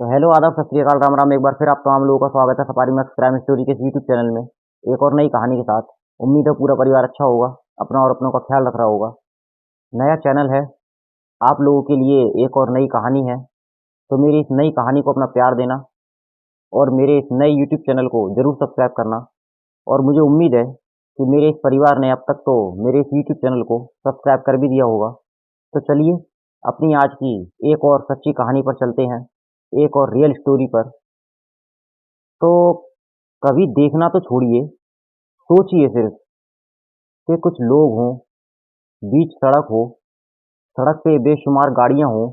तो हेलो आदाब सत श्री अकाल राम राम। एक बार फिर आप तमाम लोगों का स्वागत है सफारी मैक्स क्राइम स्टोरी के यूट्यूब चैनल में एक और नई कहानी के साथ। उम्मीद है पूरा परिवार अच्छा होगा, अपना और अपनों का ख्याल रख रहा होगा। नया चैनल है, आप लोगों के लिए एक और नई कहानी है। तो मेरी इस नई कहानी को अपना प्यार देना और मेरे इस नए यूट्यूब चैनल को ज़रूर सब्सक्राइब करना। और मुझे उम्मीद है कि मेरे इस परिवार ने अब तक तो मेरे इस यूट्यूब चैनल को सब्सक्राइब कर भी दिया होगा। तो चलिए अपनी आज की एक और सच्ची कहानी पर चलते हैं, एक और रियल स्टोरी पर। तो कभी देखना तो छोड़िए, सोचिए सिर्फ कि कुछ लोग हों, बीच सड़क हो, सड़क पे बेशुमार गाड़ियां हों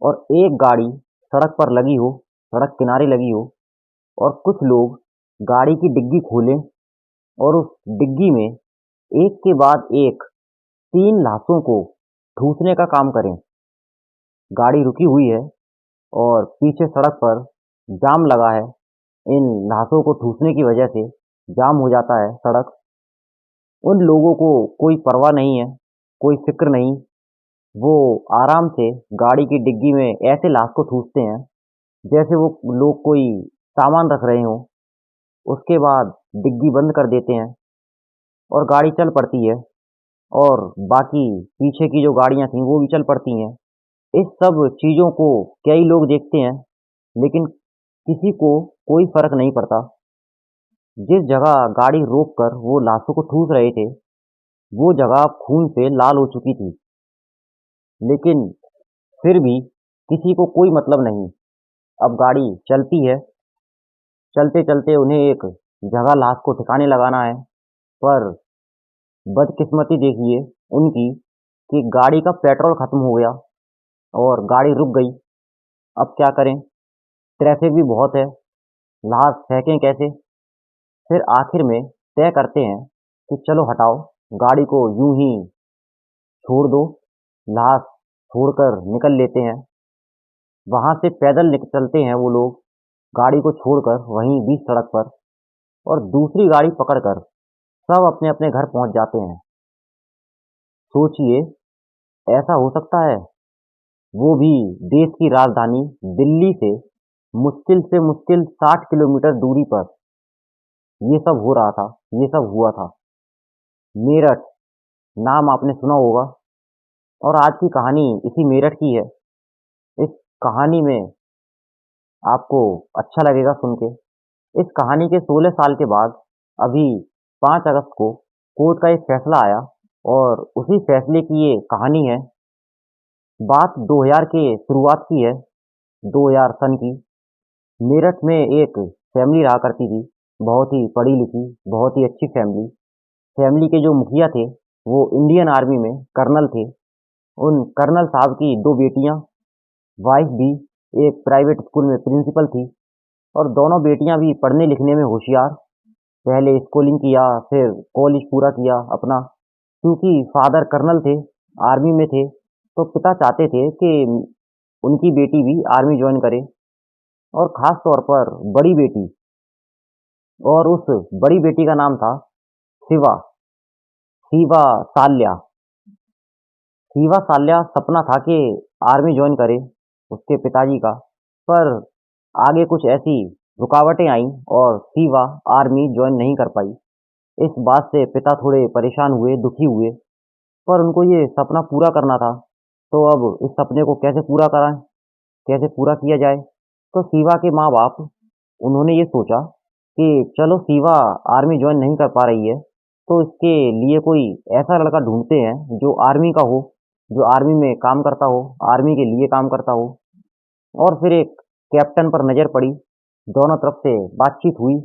और एक गाड़ी सड़क पर लगी हो, सड़क किनारे लगी हो, और कुछ लोग गाड़ी की डिग्गी खोलें और उस डिग्गी में एक के बाद एक 3 लाशों को ठूंसने का काम करें। गाड़ी रुकी हुई है और पीछे सड़क पर जाम लगा है। इन लाशों को ठूंसने की वजह से जाम हो जाता है सड़क। उन लोगों को कोई परवाह नहीं है, कोई फ़िक्र नहीं। वो आराम से गाड़ी की डिग्गी में ऐसे लाश को ठूँसते हैं जैसे वो लोग कोई सामान रख रहे हों। उसके बाद डिग्गी बंद कर देते हैं और गाड़ी चल पड़ती है और बाकी पीछे की जो गाड़ियाँ थीं वो भी चल पड़ती हैं। इस सब चीज़ों को कई लोग देखते हैं, लेकिन किसी को कोई फ़र्क नहीं पड़ता। जिस जगह गाड़ी रोककर वो लाशों को ठूँस रहे थे, वो जगह अब खून से लाल हो चुकी थी। लेकिन फिर भी किसी को कोई मतलब नहीं। अब गाड़ी चलती है, चलते-चलते उन्हें एक जगह लाश को ठिकाने लगाना है। पर बदकिस्मती देखिए उनकी कि गाड़ी का पेट्रोल खत्म हो गया और गाड़ी रुक गई। अब क्या करें? ट्रैफिक भी बहुत है, लाश फेंकें कैसे? फिर आखिर में तय करते हैं कि चलो हटाओ, गाड़ी को यूं ही छोड़ दो, लाश छोड़कर निकल लेते हैं। वहां से पैदल चलते हैं वो लोग, गाड़ी को छोड़कर वहीं बीच सड़क पर, और दूसरी गाड़ी पकड़कर सब अपने अपने घर पहुंच जाते हैं। सोचिए, ऐसा हो सकता है? वो भी देश की राजधानी दिल्ली से मुश्किल 60 किलोमीटर दूरी पर ये सब हो रहा था, ये सब हुआ था। मेरठ नाम आपने सुना होगा और आज की कहानी इसी मेरठ की है। इस कहानी में आपको अच्छा लगेगा सुन के। इस कहानी के 16 साल के बाद अभी 5 अगस्त को कोर्ट का एक फैसला आया और उसी फैसले की ये कहानी है। बात 2000 के शुरुआत की है, 2000 सन की। मेरठ में एक फैमिली रहा करती थी, बहुत ही पढ़ी लिखी, बहुत ही अच्छी फैमिली। फैमिली के जो मुखिया थे वो इंडियन आर्मी में कर्नल थे। उन कर्नल साहब की 2 बेटियां, वाइफ भी एक प्राइवेट स्कूल में प्रिंसिपल थी और दोनों बेटियां भी पढ़ने लिखने में होशियार। पहले स्कूलिंग किया, फिर कॉलेज पूरा किया अपना। क्योंकि फादर कर्नल थे, आर्मी में थे, तो पिता चाहते थे कि उनकी बेटी भी आर्मी ज्वाइन करे, और ख़ास तौर पर बड़ी बेटी। और उस बड़ी बेटी का नाम था शिवा, शिवा साल्या। शिवा साल्या सपना था कि आर्मी ज्वाइन करे उसके पिताजी का, पर आगे कुछ ऐसी रुकावटें आईं और शिवा आर्मी ज्वाइन नहीं कर पाई। इस बात से पिता थोड़े परेशान हुए, दुखी हुए, पर उनको ये सपना पूरा करना था। तो अब इस सपने को कैसे पूरा कराएं, कैसे पूरा किया जाए? तो शिवा के माँ बाप, उन्होंने ये सोचा कि चलो शिवा आर्मी ज्वाइन नहीं कर पा रही है, तो इसके लिए कोई ऐसा लड़का ढूंढते हैं जो आर्मी का हो, जो आर्मी में काम करता हो, आर्मी के लिए काम करता हो। और फिर एक कैप्टन पर नज़र पड़ी, दोनों तरफ से बातचीत हुई,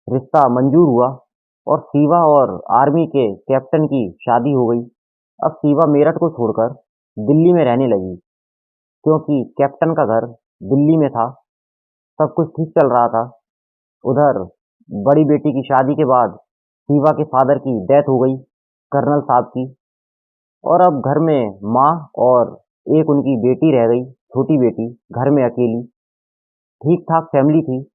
रिश्ता मंजूर हुआ और शिवा और आर्मी के कैप्टन की शादी हो गई। अब शिवा मेरठ को छोड़कर दिल्ली में रहने लगी, क्योंकि कैप्टन का घर दिल्ली में था। सब कुछ ठीक चल रहा था। उधर बड़ी बेटी की शादी के बाद शिवा के फादर की डेथ हो गई, कर्नल साहब की। और अब घर में माँ और एक उनकी बेटी रह गई, छोटी बेटी, घर में अकेली। ठीक ठाक फैमिली थी।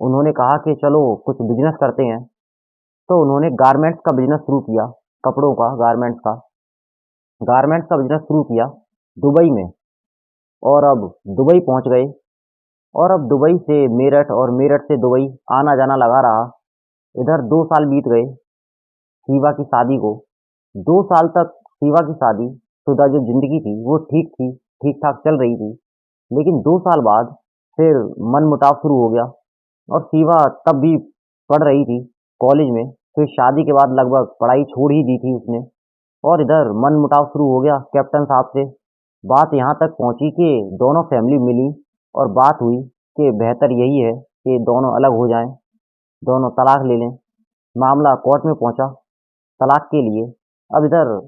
उन्होंने कहा कि चलो कुछ बिजनेस करते हैं, तो उन्होंने गारमेंट्स का बिजनेस शुरू किया, कपड़ों का, गारमेंट्स का बिजनेस शुरू किया दुबई में। और अब दुबई पहुंच गए। और अब दुबई से मेरठ और मेरठ से दुबई आना जाना लगा रहा। इधर 2 साल बीत गए शिवा की शादी को। 2 साल तक शिवा की शादी शुदा जो जिंदगी थी वो ठीक ठाक चल रही थी। लेकिन 2 साल बाद फिर मन मुटाव शुरू हो गया और शिवा तब भी पढ़ रही थी कॉलेज में। फिर शादी के बाद लगभग पढ़ाई छोड़ ही दी थी उसने। और इधर मन मुटाव शुरू हो गया कैप्टन साहब से। बात यहाँ तक पहुंची कि दोनों फैमिली मिली और बात हुई कि बेहतर यही है कि दोनों अलग हो जाएं, दोनों तलाक ले लें। मामला कोर्ट में पहुंचा तलाक के लिए। अब इधर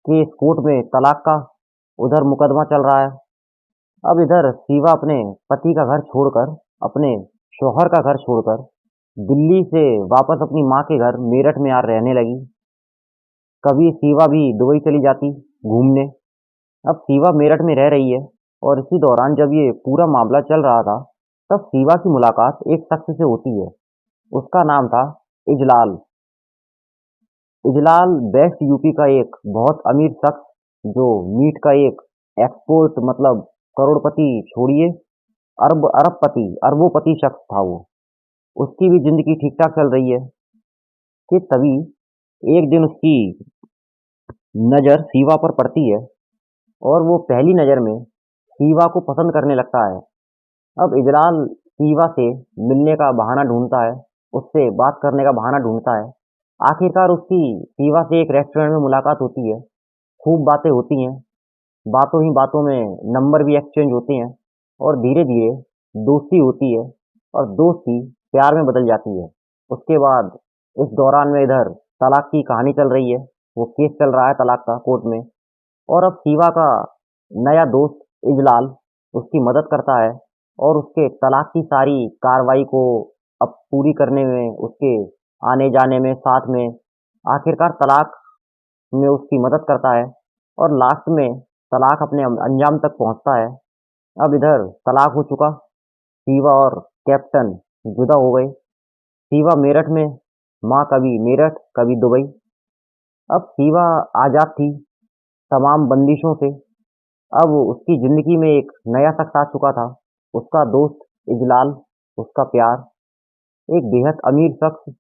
केस कोर्ट में तलाक का, उधर मुकदमा चल रहा है। अब इधर शिवा अपने पति का घर छोड़कर, अपने शौहर का घर छोड़कर दिल्ली से वापस अपनी माँ के घर मेरठ में आ रहने लगी। कभी शिवा भी दुबई चली जाती घूमने। अब शिवा मेरठ में रह रही है और इसी दौरान जब ये पूरा मामला चल रहा था तब शिवा की मुलाकात एक शख्स से होती है। उसका नाम था इजलाल। इजलाल वेस्ट यूपी का एक बहुत अमीर शख्स जो मीट का एक एक्सपोर्ट मतलब करोड़पति छोड़िए अरबपति अरबोपति शख्स था वो। उसकी भी जिंदगी ठीक ठाक चल रही है कि तभी एक दिन उसकी नज़र शिवा पर पड़ती है और वो पहली नज़र में शिवा को पसंद करने लगता है। अब इजलाल शिवा से मिलने का बहाना ढूंढता है, उससे बात करने का बहाना ढूंढता है। आखिरकार उसकी शिवा से एक रेस्टोरेंट में मुलाकात होती है। खूब बातें होती हैं, बातों ही बातों में नंबर भी एक्सचेंज होते हैं और धीरे धीरे दोस्ती होती है और दोस्ती प्यार में बदल जाती है। उसके बाद इस दौरान में इधर तलाक की कहानी चल रही है। वो केस चल रहा है तलाक का कोर्ट में। और अब शिवा का नया दोस्त इजलाल उसकी मदद करता है और उसके तलाक की सारी कार्रवाई को अब पूरी करने में, उसके आने जाने में, साथ में आखिरकार तलाक में उसकी मदद करता है और लास्ट में तलाक अपने अंजाम तक पहुंचता है। अब इधर तलाक हो चुका, शिवा और कैप्टन जुदा हो गए। शिवा मेरठ में, माँ कभी मेरठ कभी दुबई। अब शिवा आज़ाद थी तमाम बंदिशों से। अब उसकी ज़िंदगी में एक नया शख्स आ चुका था, उसका दोस्त इजलाल, उसका प्यार, एक बेहद अमीर शख्स।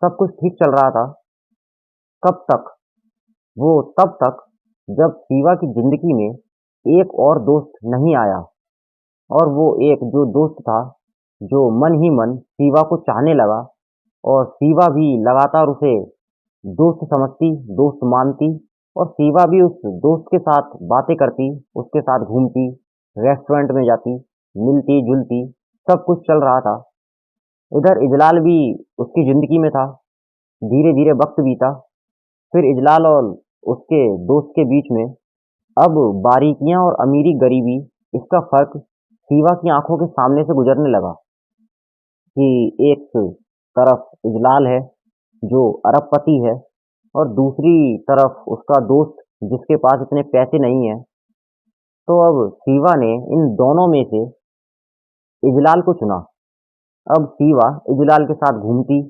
सब कुछ ठीक चल रहा था। कब तक? वो तब तक जब शिवा की ज़िंदगी में एक और दोस्त नहीं आया। और वो एक जो दोस्त था, जो मन ही मन शिवा को चाहने लगा और शिवा भी लगातार उसे दोस्त समझती, दोस्त मानती और शिवा भी उस दोस्त के साथ बातें करती, उसके साथ घूमती, रेस्टोरेंट में जाती, मिलती जुलती, सब कुछ चल रहा था। इधर इजलाल भी उसकी ज़िंदगी में था। धीरे धीरे वक्त बीता। फिर इजलाल और उसके दोस्त के बीच में अब बारीकियां और अमीरी गरीबी, इसका फर्क शिवा की आंखों के सामने से गुजरने लगा कि एक तरफ इजलाल है जो अरबपति है और दूसरी तरफ उसका दोस्त जिसके पास इतने पैसे नहीं है। तो अब शिवा ने इन दोनों में से इजलाल को चुना। अब शिवा इजलाल के साथ घूमती,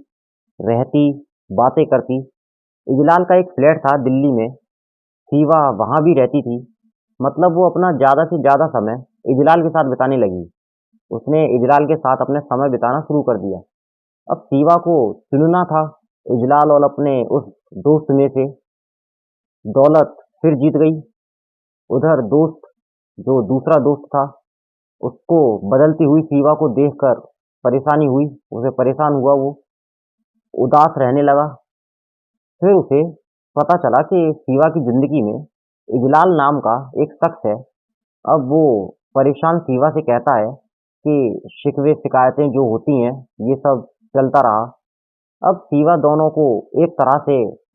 रहती, बातें करती। इजलाल का एक फ्लैट था दिल्ली में, शिवा वहाँ भी रहती थी। मतलब वो अपना ज़्यादा से ज़्यादा समय इजलाल के साथ बिताने लगी। उसने इजलाल के साथ अपने समय बिताना शुरू कर दिया। अब शिवा को चुनना था इजलाल और अपने उस दोस्त में से। दौलत फिर जीत गई। उधर दोस्त, जो दूसरा दोस्त था, उसको बदलती हुई शिवा को देखकर परेशानी हुई, उसे परेशान हुआ, वो उदास रहने लगा। फिर उसे पता चला कि शिवा की ज़िंदगी में इजलाल नाम का एक शख्स है। अब वो परेशान शिवा से कहता है कि शिकवे शिकायतें जो होती हैं ये सब चलता रहा। अब शिवा दोनों को एक तरह से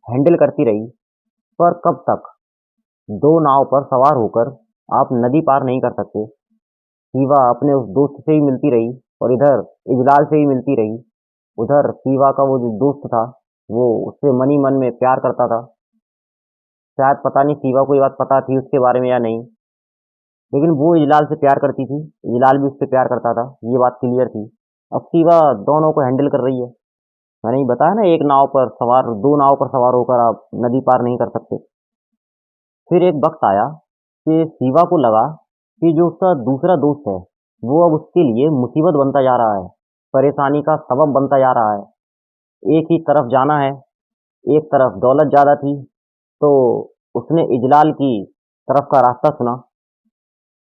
हैंडल करती रही। पर कब तक? दो नाव पर सवार होकर आप नदी पार नहीं कर सकते। शिवा अपने उस दोस्त से ही मिलती रही और इधर इजलाल से ही मिलती रही। उधर शिवा का वो जो दोस्त था वो उससे मन ही मन में प्यार करता था। शायद पता नहीं शिवा को ये बात पता थी उसके बारे में या नहीं, लेकिन वो इजलाल से प्यार करती थी, इजलाल भी उससे प्यार करता था, ये बात क्लियर थी। अब शिवा दोनों को हैंडल कर रही है। मैंने ही बताया ना, एक नाव पर सवार, दो नाव पर सवार होकर आप नदी पार नहीं कर सकते। फिर एक वक्त आया कि शिवा को लगा कि जो उसका दूसरा दोस्त है वो अब उसके लिए मुसीबत बनता जा रहा है, परेशानी का सबब बनता जा रहा है। एक ही तरफ जाना है, एक तरफ दौलत ज़्यादा थी, तो उसने इजलाल की तरफ का रास्ता चुना।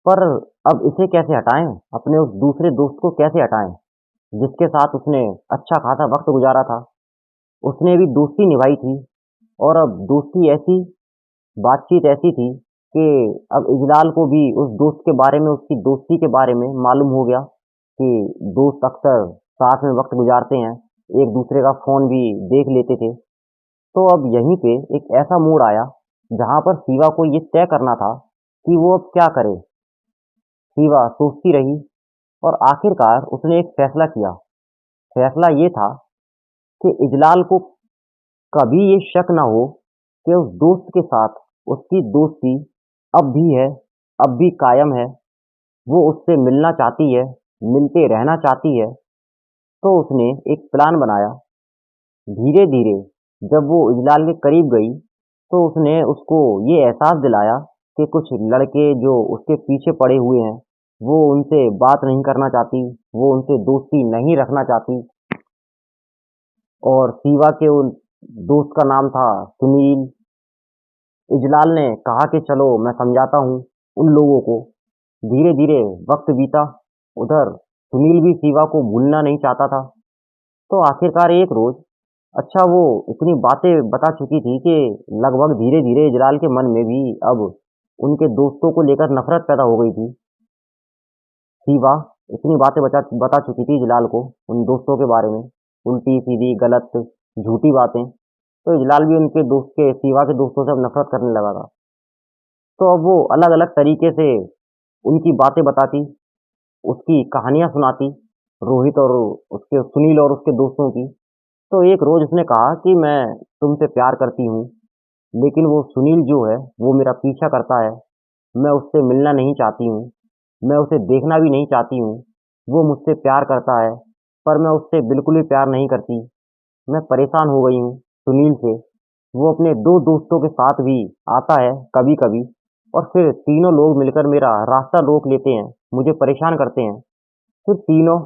पर अब इसे कैसे हटाएं, अपने उस दूसरे दोस्त को कैसे हटाएं जिसके साथ उसने अच्छा खासा वक्त गुजारा था। उसने भी दोस्ती निभाई थी, और अब दोस्ती ऐसी, बातचीत ऐसी थी कि अब इजलाल को भी उस दोस्त के बारे में, उसकी दोस्ती के बारे में मालूम हो गया कि दोस्त अक्सर साथ में वक्त गुजारते हैं, एक दूसरे का फ़ोन भी देख लेते थे। तो अब यहीं पे एक ऐसा मोड़ आया जहाँ पर शिवा को ये तय करना था कि वो अब क्या करे। शिवा सोचती रही, और आखिरकार उसने एक फैसला किया। फैसला ये था कि इजलाल को कभी ये शक ना हो कि उस दोस्त के साथ उसकी दोस्ती अब भी है, अब भी कायम है, वो उससे मिलना चाहती है, मिलते रहना चाहती है। तो उसने एक प्लान बनाया। धीरे धीरे जब वो इजलाल के करीब गई, तो उसने उसको ये एहसास दिलाया कि कुछ लड़के जो उसके पीछे पड़े हुए हैं, वो उनसे बात नहीं करना चाहती, वो उनसे दोस्ती नहीं रखना चाहती। और शिवा के उन दोस्त का नाम था सुनील। इजलाल ने कहा कि चलो मैं समझाता हूँ उन लोगों को। धीरे धीरे वक्त बीता। उधर सुनील भी शिवा को भूलना नहीं चाहता था। तो आखिरकार एक रोज, अच्छा वो इतनी बातें बता चुकी थी कि लगभग धीरे धीरे इजलाल के मन में भी अब उनके दोस्तों को लेकर नफरत पैदा हो गई थी। शिवा इतनी बातें बता चुकी थी इजलाल को उन दोस्तों के बारे में, उल्टी सीधी गलत झूठी बातें। तो इजलाल भी उनके दोस्त के, शिवा के दोस्तों से अब नफरत करने लगा था। तो अब वो अलग अलग तरीके से उनकी बातें बताती, उसकी कहानियां सुनाती, रोहित और उसके, सुनील और उसके दोस्तों की। तो एक रोज उसने कहा कि मैं तुमसे प्यार करती हूँ, लेकिन वो सुनील जो है वो मेरा पीछा करता है, मैं उससे मिलना नहीं चाहती हूँ, मैं उसे देखना भी नहीं चाहती हूँ। वो मुझसे प्यार करता है, पर मैं उससे बिल्कुल भी प्यार नहीं करती। मैं परेशान हो गई हूँ सुनील से। वो अपने दो दोस्तों के साथ भी आता है कभी कभी, और फिर तीनों लोग मिलकर मेरा रास्ता रोक लेते हैं, मुझे परेशान करते हैं। फिर तीनों,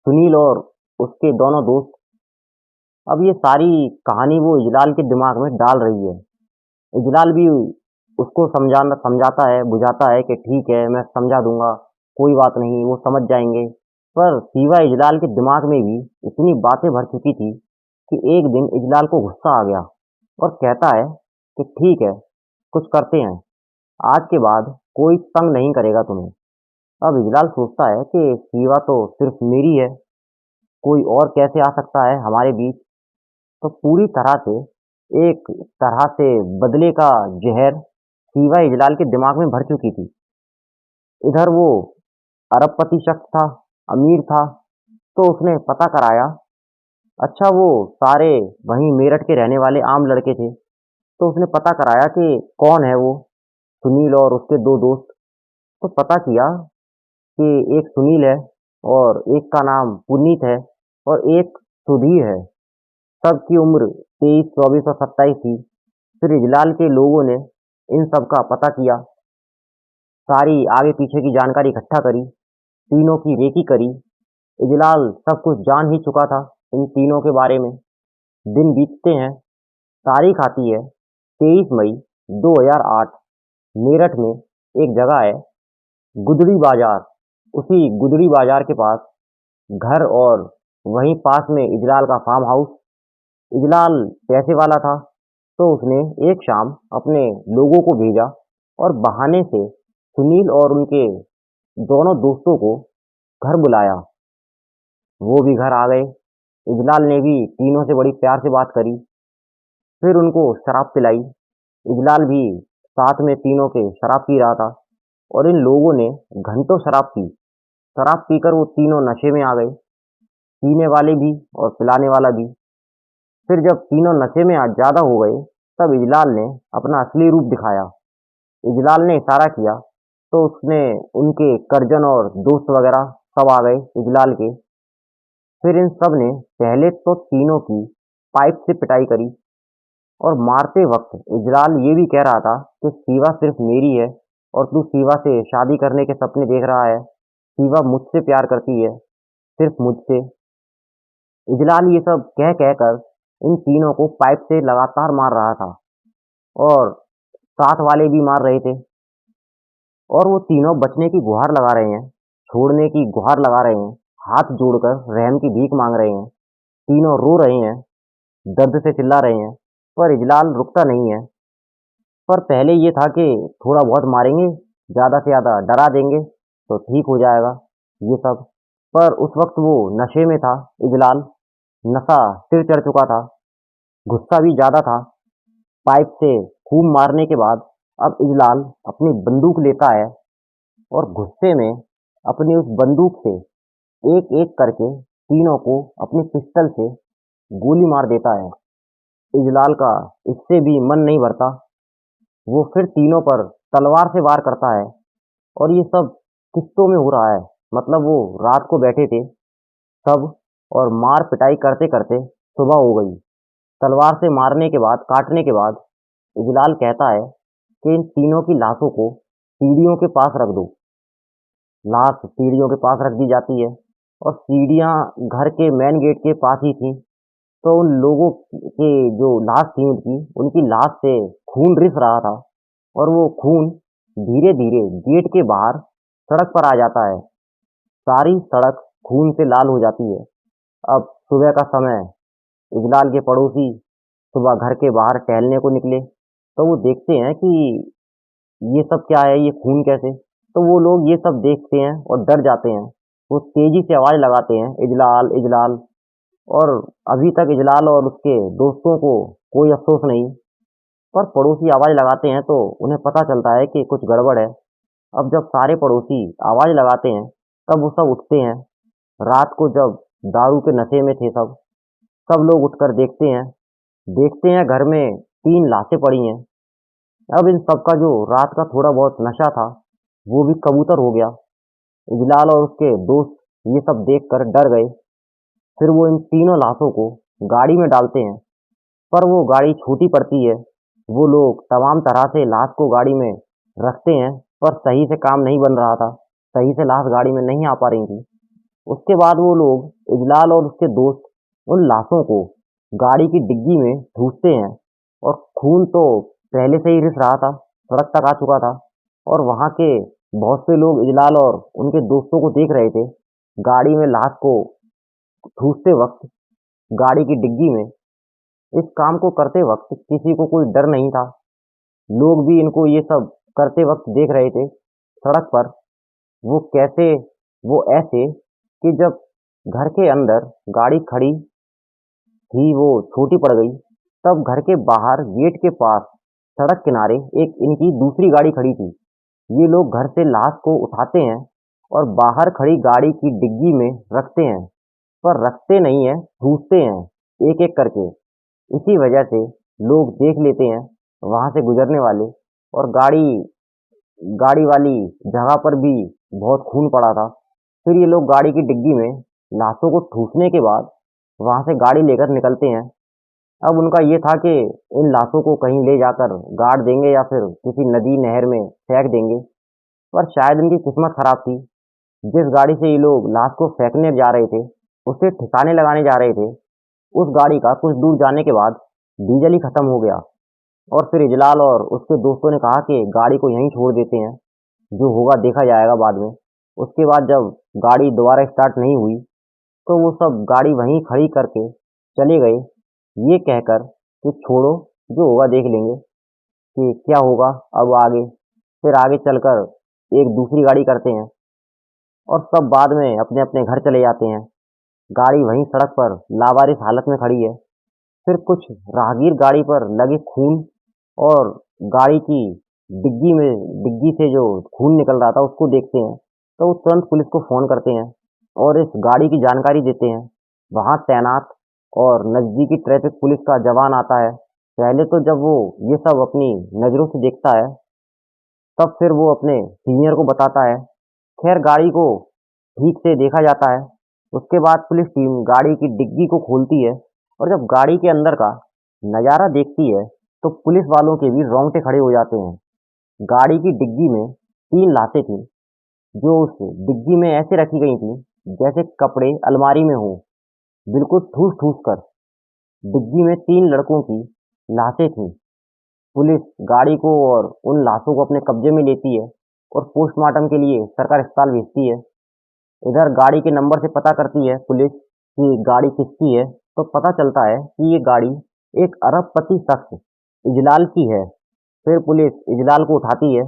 सुनील और उसके दोनों दोस्त, अब ये सारी कहानी वो इजलाल के दिमाग में डाल रही है। इजलाल भी उसको समझाता है, बुझाता है कि ठीक है मैं समझा दूंगा, कोई बात नहीं, वो समझ जाएंगे। पर सिवा इजलाल के दिमाग में भी इतनी बातें भर चुकी थी कि एक दिन इजलाल को गुस्सा आ गया, और कहता है कि ठीक है, कुछ करते हैं, आज के बाद कोई तंग नहीं करेगा तुम्हें। अब इजलाल सोचता है कि सिवा तो सिर्फ मेरी है, कोई और कैसे आ सकता है हमारे बीच। तो पूरी तरह से, एक तरह से बदले का जहर शिवा इजलाल के दिमाग में भर चुकी थी। इधर वो अरबपति शख्स था, अमीर था। तो उसने पता कराया। अच्छा वो सारे वहीं मेरठ के रहने वाले आम लड़के थे। तो उसने पता कराया कि कौन है वो सुनील और उसके दो दोस्त। तो पता किया कि एक सुनील है, और एक का नाम पुनीत है, और एक सुधीर है। सबकी उम्र 23, 24 और 27 थी। फिर इजलाल के लोगों ने इन सब का पता किया, सारी आगे पीछे की जानकारी इकट्ठा करी, तीनों की रेकी करी। इजलाल सब कुछ जान ही चुका था इन तीनों के बारे में। दिन बीतते हैं, तारीख आती है 23 मई 2008। मेरठ में एक जगह है गुदड़ी बाजार। उसी गुदड़ी बाजार के पास घर, और वहीं पास में इजलाल का फार्म हाउस। इजलाल पैसे वाला था, तो उसने एक शाम अपने लोगों को भेजा, और बहाने से सुनील और उनके दोनों दोस्तों को घर बुलाया। वो भी घर आ गए। इजलाल ने भी तीनों से बड़ी प्यार से बात करी, फिर उनको शराब पिलाई। इजलाल भी साथ में तीनों के शराब पी रहा था, और इन लोगों ने घंटों शराब पी। शराब पीकर वो तीनों नशे में आ गए, पीने वाले भी और पिलाने वाला भी। फिर जब तीनों नशे में ज़्यादा हो गए, तब इजलाल ने अपना असली रूप दिखाया। इजलाल ने इशारा किया, तो उसने उनके करजन और दोस्त वगैरह सब आ गए इजलाल के। फिर इन सब ने पहले तो तीनों की पाइप से पिटाई करी, और मारते वक्त इजलाल ये भी कह रहा था कि शिवा सिर्फ मेरी है, और तू शिवा से शादी करने के सपने देख रहा है। शिवा मुझसे प्यार करती है, सिर्फ मुझसे। इजलाल ये सब कह कह कर इन तीनों को पाइप से लगातार मार रहा था और साथ वाले भी मार रहे थे और वो तीनों बचने की गुहार लगा रहे हैं, छोड़ने की गुहार लगा रहे हैं, हाथ जोड़कर रहम की भीख मांग रहे हैं। तीनों रो रहे हैं, दर्द से चिल्ला रहे हैं, पर इजलाल रुकता नहीं है। पर पहले ये था कि थोड़ा बहुत मारेंगे, ज़्यादा से ज़्यादा डरा देंगे तो ठीक हो जाएगा ये सब। पर उस वक्त वो नशे में था इजलाल, नशा सिर चढ़ चुका था, गुस्सा भी ज़्यादा था। पाइप से खूब मारने के बाद अब इजलाल अपनी बंदूक लेता है और गुस्से में अपनी उस बंदूक से एक एक करके तीनों को अपनी पिस्टल से गोली मार देता है। इजलाल का इससे भी मन नहीं भरता, वो फिर तीनों पर तलवार से वार करता है और ये सब किस्तों में हो रहा है। मतलब वो रात को बैठे थे सब और मार पिटाई करते करते सुबह हो गई। तलवार से मारने के बाद, काटने के बाद इजलाल कहता है कि इन तीनों की लाशों को सीढ़ियों के पास रख दो। लाश सीढ़ियों के पास रख दी जाती है और सीढ़ियाँ घर के मेन गेट के पास ही थी। तो उन लोगों के जो लाश थी उनकी लाश से खून रिस रहा था और वो खून धीरे धीरे गेट के बाहर सड़क पर आ जाता है। सारी सड़क खून से लाल हो जाती है। अब सुबह का समय, इजलाल के पड़ोसी सुबह घर के बाहर टहलने को निकले तो वो देखते हैं कि ये सब क्या है, ये खून कैसे। तो वो लोग ये सब देखते हैं और डर जाते हैं। वो तेजी से आवाज़ लगाते हैं, इजलाल इजलाल। और अभी तक इजलाल और उसके दोस्तों को कोई अफसोस नहीं, पर पड़ोसी आवाज़ लगाते हैं तो उन्हें पता चलता है कि कुछ गड़बड़ है। अब जब सारे पड़ोसी आवाज़ लगाते हैं तब वो सब उठते हैं। रात को जब दारू के नशे में थे सब लोग उठकर देखते हैं घर में 3 लाशें पड़ी हैं। अब इन सब का जो रात का थोड़ा बहुत नशा था वो भी कबूतर हो गया। इजलाल और उसके दोस्त ये सब देखकर डर गए। फिर वो इन तीनों लाशों को गाड़ी में डालते हैं, पर वो गाड़ी छोटी पड़ती है। वो लोग तमाम तरह से लाश को गाड़ी में रखते हैं, पर सही से काम नहीं बन रहा था, सही से लाश गाड़ी में नहीं आ पा रही थी। उसके बाद वो लोग, इजलाल और उसके दोस्त, उन लाशों को गाड़ी की डिग्गी में ठूंसते हैं और खून तो पहले से ही रिस रहा था, सड़क तक आ चुका था और वहाँ के बहुत से लोग इजलाल और उनके दोस्तों को देख रहे थे गाड़ी में लाश को ठूंसते वक्त गाड़ी की डिग्गी में। इस काम को करते वक्त किसी को कोई डर नहीं था। लोग भी इनको ये सब करते वक्त देख रहे थे सड़क पर। वो कैसे, वो ऐसे कि जब घर के अंदर गाड़ी खड़ी थी वो छोटी पड़ गई, तब घर के बाहर गेट के पास सड़क किनारे एक इनकी दूसरी गाड़ी खड़ी थी। ये लोग घर से लाश को उठाते हैं और बाहर खड़ी गाड़ी की डिग्गी में रखते हैं, पर रखते नहीं हैं, ठूसते हैं एक एक करके। इसी वजह से लोग देख लेते हैं वहाँ से गुजरने वाले, और गाड़ी गाड़ी वाली जगह पर भी बहुत खून पड़ा था। फिर ये लोग गाड़ी की डिग्गी में लाशों को ठूसने के बाद वहाँ से गाड़ी लेकर निकलते हैं। अब उनका ये था कि इन लाशों को कहीं ले जाकर गाड़ देंगे या फिर किसी नदी नहर में फेंक देंगे, पर शायद इनकी किस्मत खराब थी। जिस गाड़ी से ये लोग लाश को फेंकने जा रहे थे, उसे ठिकाने लगाने जा रहे थे, उस गाड़ी का कुछ दूर जाने के बाद डीजल ही खत्म हो गया और फिर इजलाल और उसके दोस्तों ने कहा कि गाड़ी को यहीं छोड़ देते हैं, जो होगा देखा जाएगा बाद में। उसके बाद जब गाड़ी दोबारा स्टार्ट नहीं हुई तो वो सब गाड़ी वहीं खड़ी करके चले गए, ये कहकर कि छोड़ो, जो होगा देख लेंगे कि क्या होगा अब आगे। फिर आगे चलकर एक दूसरी गाड़ी करते हैं और सब बाद में अपने अपने घर चले जाते हैं। गाड़ी वहीं सड़क पर लावारिस हालत में खड़ी है। फिर कुछ राहगीर गाड़ी पर लगे खून और गाड़ी की डिग्गी से जो खून निकल रहा था उसको देखते हैं, तो वो तुरंत पुलिस को फ़ोन करते हैं और इस गाड़ी की जानकारी देते हैं। वहाँ तैनात और नज़दीकी ट्रैफिक पुलिस का जवान आता है। पहले तो जब वो ये सब अपनी नज़रों से देखता है, तब फिर वो अपने सीनियर को बताता है। खैर गाड़ी को ठीक से देखा जाता है। उसके बाद पुलिस टीम गाड़ी की डिग्गी को खोलती है और जब गाड़ी के अंदर का नज़ारा देखती है तो पुलिस वालों के भी रोंगटे खड़े हो जाते हैं। गाड़ी की डिग्गी में 3 लाशें थीं। जो उस डिग्गी में ऐसे रखी गई थी जैसे कपड़े अलमारी में हों, बिल्कुल ठूस ठूस कर। डिग्गी में 3 लड़कों की लाशें थीं। पुलिस गाड़ी को और उन लाशों को अपने कब्जे में लेती है और पोस्टमार्टम के लिए सरकारी अस्पताल भेजती है। इधर गाड़ी के नंबर से पता करती है पुलिस कि गाड़ी किसकी है, तो पता चलता है कि ये गाड़ी एक अरबपति शख्स इजलाल की है। फिर पुलिस इजलाल को उठाती है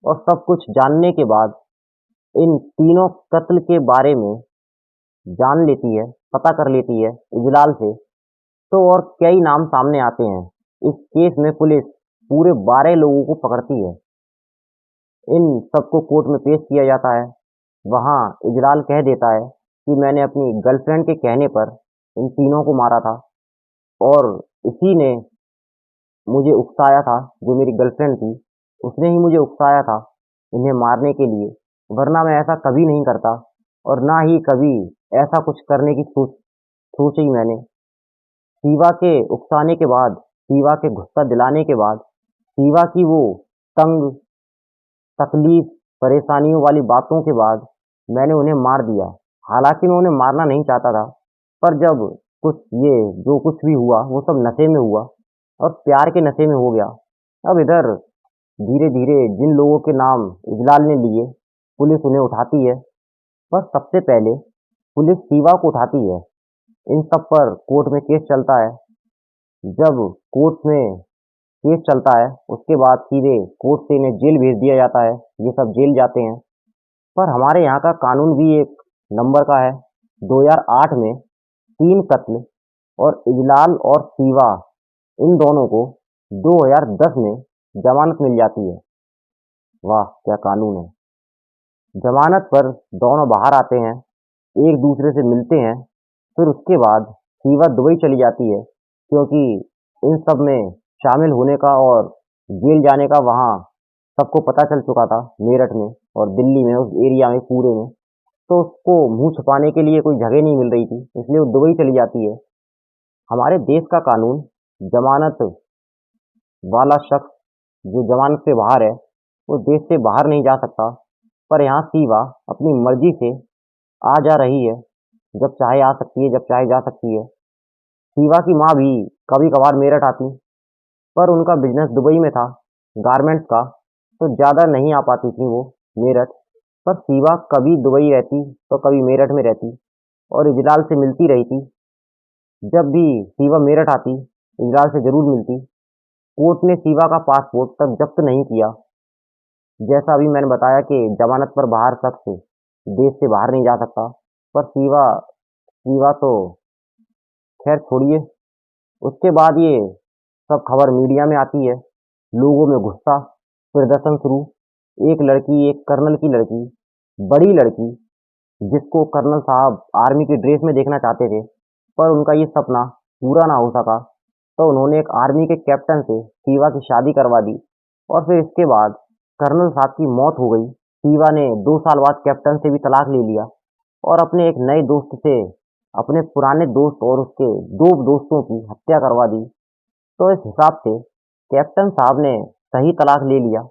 और सब कुछ जानने के बाद इन तीनों कत्ल के बारे में जान लेती है, पता कर लेती है इजलाल से। तो और कई नाम सामने आते हैं। इस केस में पुलिस पूरे 12 लोगों को पकड़ती है। इन सबको कोर्ट में पेश किया जाता है। वहाँ इजलाल कह देता है कि मैंने अपनी गर्लफ्रेंड के कहने पर इन तीनों को मारा था और इसी ने मुझे उकसाया था। जो मेरी गर्लफ्रेंड थी उसने ही मुझे उकसाया था इन्हें मारने के लिए, वरना मैं ऐसा कभी नहीं करता और ना ही कभी ऐसा कुछ करने की सोची मैंने। शिवा के उकसाने के बाद, शिवा के गुस्सा दिलाने के बाद, शिवा की वो तंग, तकलीफ, परेशानियों वाली बातों के बाद मैंने उन्हें मार दिया। हालांकि मैं उन्हें मारना नहीं चाहता था, पर जब कुछ ये जो कुछ भी हुआ वो सब नशे में हुआ और प्यार के नशे में हो गया। अब इधर धीरे धीरे जिन लोगों के नाम इजलाल ने लिए, पुलिस उन्हें उठाती है। पर सबसे पहले पुलिस शिवा को उठाती है। इन सब पर कोर्ट में केस चलता है। जब कोर्ट में केस चलता है उसके बाद सीधे कोर्ट से इन्हें जेल भेज दिया जाता है। ये सब जेल जाते हैं। पर हमारे यहाँ का कानून भी एक नंबर का है। 2008 में 3 कत्ल और इजलाल और शिवा, इन दोनों को 2010 में जमानत मिल जाती है। वाह क्या कानून है। जमानत पर दोनों बाहर आते हैं, एक दूसरे से मिलते हैं। फिर उसके बाद शिवा दुबई चली जाती है, क्योंकि इन सब में शामिल होने का और जेल जाने का वहाँ सबको पता चल चुका था, मेरठ में और दिल्ली में, उस एरिया में पूरे में। तो उसको मुंह छुपाने के लिए कोई जगह नहीं मिल रही थी, इसलिए वो दुबई चली जाती है। हमारे देश का कानून जमानत वाला शख्स जो जमानत से बाहर है वो देश से बाहर नहीं जा सकता। पर यहाँ शिवा अपनी मर्जी से आ जा रही है, जब चाहे आ सकती है, जब चाहे जा सकती है। शिवा की माँ भी कभी कभार मेरठ आती, पर उनका बिजनेस दुबई में था गारमेंट्स का, तो ज़्यादा नहीं आ पाती थी वो मेरठ। पर शिवा कभी दुबई रहती तो कभी मेरठ में रहती और इजलाल से मिलती रही थी। जब भी शिवा मेरठ आती इजलाल से जरूर मिलती। कोर्ट ने शिवा का पासपोर्ट तक जब्त नहीं किया। जैसा अभी मैंने बताया कि जमानत पर बाहर शख्स देश से बाहर नहीं जा सकता। पर शिवा शिवा तो खैर छोड़िए। उसके बाद ये सब खबर मीडिया में आती है, लोगों में गुस्सा, प्रदर्शन शुरू। एक लड़की, एक कर्नल की लड़की, बड़ी लड़की, जिसको कर्नल साहब आर्मी की ड्रेस में देखना चाहते थे, पर उनका ये सपना पूरा ना हो सका, तो उन्होंने एक आर्मी के कैप्टन से शिवा की शादी करवा दी। और फिर इसके बाद कर्नल साहब की मौत हो गई। शिवा ने 2 साल बाद कैप्टन से भी तलाक ले लिया और अपने एक नए दोस्त से, अपने पुराने दोस्त और उसके 2 दोस्तों की हत्या करवा दी। तो इस हिसाब से कैप्टन साहब ने सही तलाक ले लिया,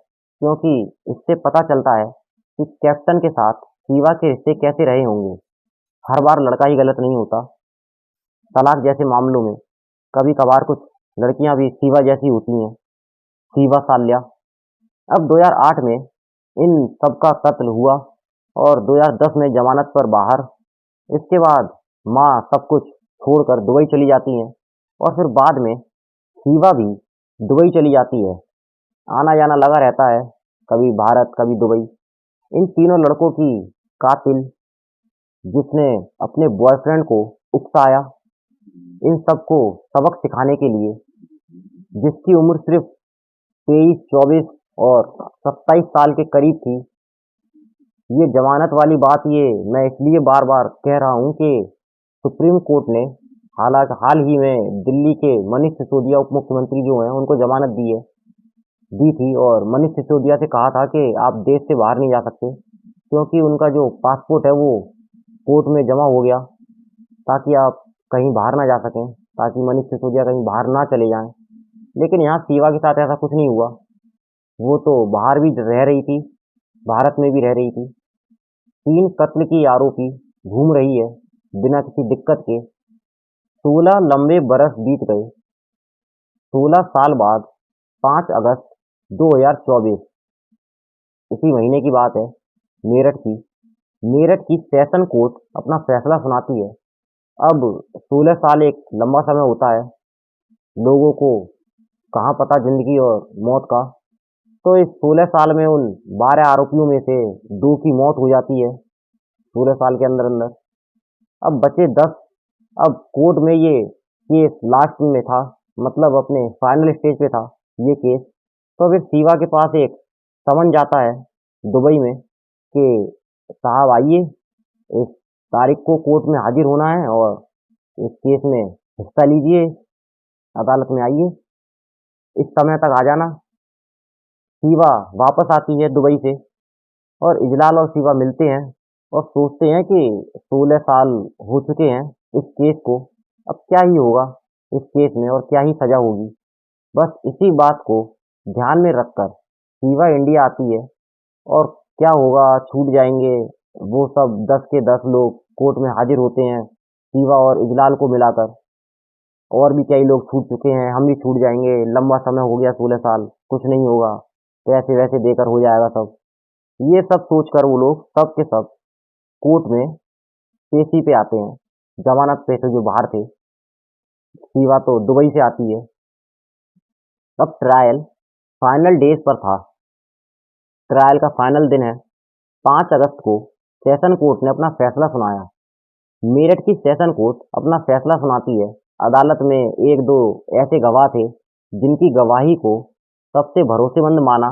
क्योंकि इससे पता चलता है कि कैप्टन के साथ शिवा के रिश्ते कैसे रहे होंगे। हर बार लड़का ही गलत नहीं होता। तलाक जैसे मामलों में कभी कभार कुछ लड़कियां भी शिवा जैसी होती हैं, शिवा साल्या। अब 2008 में इन सबका कत्ल हुआ और 2010 में जमानत पर बाहर। इसके बाद माँ सब कुछ छोड़कर दुबई चली जाती हैं और फिर बाद में शिवा भी दुबई चली जाती है। आना जाना लगा रहता है, कभी भारत कभी दुबई। इन तीनों लड़कों की कातिल, जिसने अपने बॉयफ्रेंड को उकसाया, इन सबको सबक सिखाने के लिए, जिसकी उम्र सिर्फ 23, 24 और 27 साल के करीब थी। ये जमानत वाली बात ये मैं इसलिए बार बार कह रहा हूँ कि सुप्रीम कोर्ट ने हालांकि हाल ही में दिल्ली के मनीष सिसोदिया उप मुख्यमंत्री जो हैं उनको जमानत दी थी और मनीष सिसोदिया से कहा था कि आप देश से बाहर नहीं जा सकते, क्योंकि उनका जो पासपोर्ट है वो कोर्ट में जमा हो गया, ताकि आप कहीं बाहर ना जा सकें, ताकि मनीष सिसोदिया कहीं बाहर ना चले जाएं। लेकिन यहाँ शिवा के साथ ऐसा कुछ नहीं हुआ। वो तो बाहर भी रह रही थी, भारत में भी रह रही थी। 3 कत्ल की आरोपी घूम रही है बिना किसी दिक्कत के। 16 लंबे बरस बीत गए। 16 साल बाद 5 अगस्त 2024, इसी महीने की बात है। मेरठ की सेशन कोर्ट अपना फैसला सुनाती है। अब 16 साल एक लंबा समय होता है। लोगों को कहाँ पता जिंदगी और मौत का। तो इस 16 साल में उन 12 आरोपियों में से 2 की मौत हो जाती है 16 साल के अंदर अंदर। अब बचे 10। अब कोर्ट में ये केस लास्ट में था, मतलब अपने फाइनल स्टेज पे था ये केस। तो फिर शिवा के पास एक समन जाता है दुबई में कि साहब आइए, इस तारीख को कोर्ट में हाजिर होना है और इस केस में हिस्सा लीजिए, अदालत में आइए, इस समय तक आ जाना। शिवा वापस आती है दुबई से और इजलाल और शिवा मिलते हैं और सोचते हैं कि 16 साल हो चुके हैं इस केस को, अब क्या ही होगा इस केस में और क्या ही सजा होगी। बस इसी बात को ध्यान में रखकर शिवा इंडिया आती है और क्या होगा, छूट जाएंगे वो सब 10 के 10 लोग कोर्ट में हाजिर होते हैं शिवा और इजलाल को मिलाकर। और भी कई लोग छूट चुके हैं, हम भी छूट जाएंगे, लंबा समय हो गया 16 साल, कुछ नहीं होगा, पैसे वैसे देकर हो जाएगा सब। ये सब सोचकर वो लोग सब के सब कोर्ट में पेशी पे आते हैं, जमानत पे से जो बाहर थे। शिवा तो दुबई से आती है। अब ट्रायल फाइनल डेज पर था। ट्रायल का फाइनल दिन है 5 अगस्त को। सेशन कोर्ट ने अपना फैसला सुनाया। मेरठ की सेशन कोर्ट अपना फैसला सुनाती है। अदालत में एक दो ऐसे गवाह थे जिनकी गवाही को सबसे भरोसेमंद माना,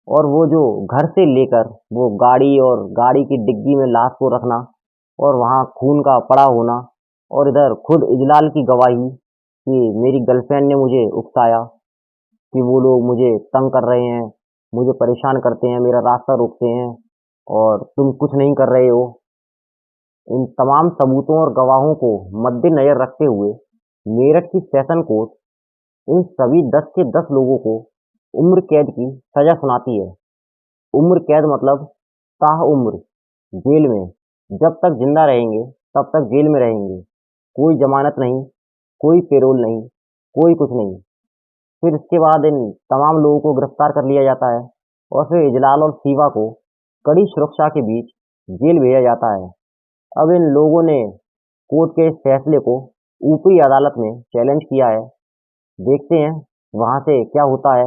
और वो जो घर से लेकर वो गाड़ी और गाड़ी की डिग्गी में लाश को रखना और वहाँ खून का पड़ा होना, और इधर खुद इजलाल की गवाही कि मेरी गर्लफ्रेंड ने मुझे उकसाया कि वो लोग मुझे तंग कर रहे हैं, मुझे परेशान करते हैं, मेरा रास्ता रोकते हैं और तुम कुछ नहीं कर रहे हो। इन तमाम सबूतों और गवाहों को मद्देनजर रखते हुए मेरठ की सेशन कोर्ट इन सभी 10 के 10 लोगों को उम्र कैद की सजा सुनाती है। उम्र कैद मतलब ताउम्र जेल में, जब तक जिंदा रहेंगे तब तक जेल में रहेंगे। कोई जमानत नहीं, कोई पेरोल नहीं, कोई कुछ नहीं। फिर इसके बाद इन तमाम लोगों को गिरफ्तार कर लिया जाता है और फिर इजलाल और शिवा को कड़ी सुरक्षा के बीच जेल भेजा जाता है। अब इन लोगों ने कोर्ट के इस फैसले को ऊपरी अदालत में चैलेंज किया है। देखते हैं वहां से क्या होता है।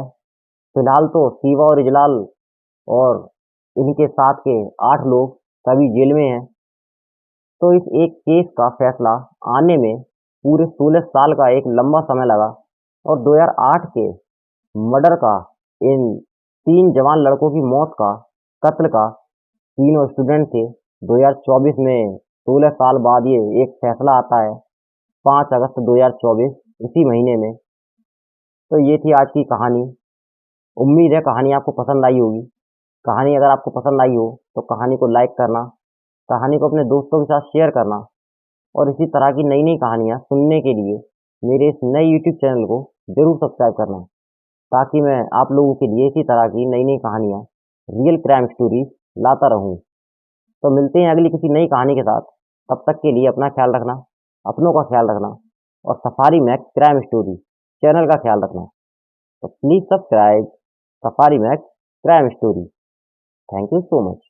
फिलहाल तो शिवा और इजलाल और इनके साथ के 8 लोग सभी जेल में हैं। तो इस एक केस का फैसला आने में पूरे 16 साल का एक लंबा समय लगा, और 2008 के मर्डर का, इन 3 जवान लड़कों की मौत का, कत्ल का, तीनों स्टूडेंट थे, 2024 में 16 साल बाद ये एक फैसला आता है 5 अगस्त 2024, इसी महीने में। तो ये थी आज की कहानी। उम्मीद है कहानी आपको पसंद आई होगी। कहानी अगर आपको पसंद आई हो तो कहानी को लाइक करना, कहानी को अपने दोस्तों के साथ शेयर करना, और इसी तरह की नई नई कहानियाँ सुनने के लिए मेरे इस नए यूट्यूब चैनल को जरूर सब्सक्राइब करना, ताकि मैं आप लोगों के लिए इसी तरह की नई नई कहानियाँ, रियल क्राइम स्टोरीज लाता रहूँ। तो मिलते हैं अगली किसी नई कहानी के साथ। तब तक के लिए अपना ख्याल रखना, अपनों का ख्याल रखना, और safari max crime story channel का ख्याल रखना। तो please subscribe safari max crime story. Thank you so much.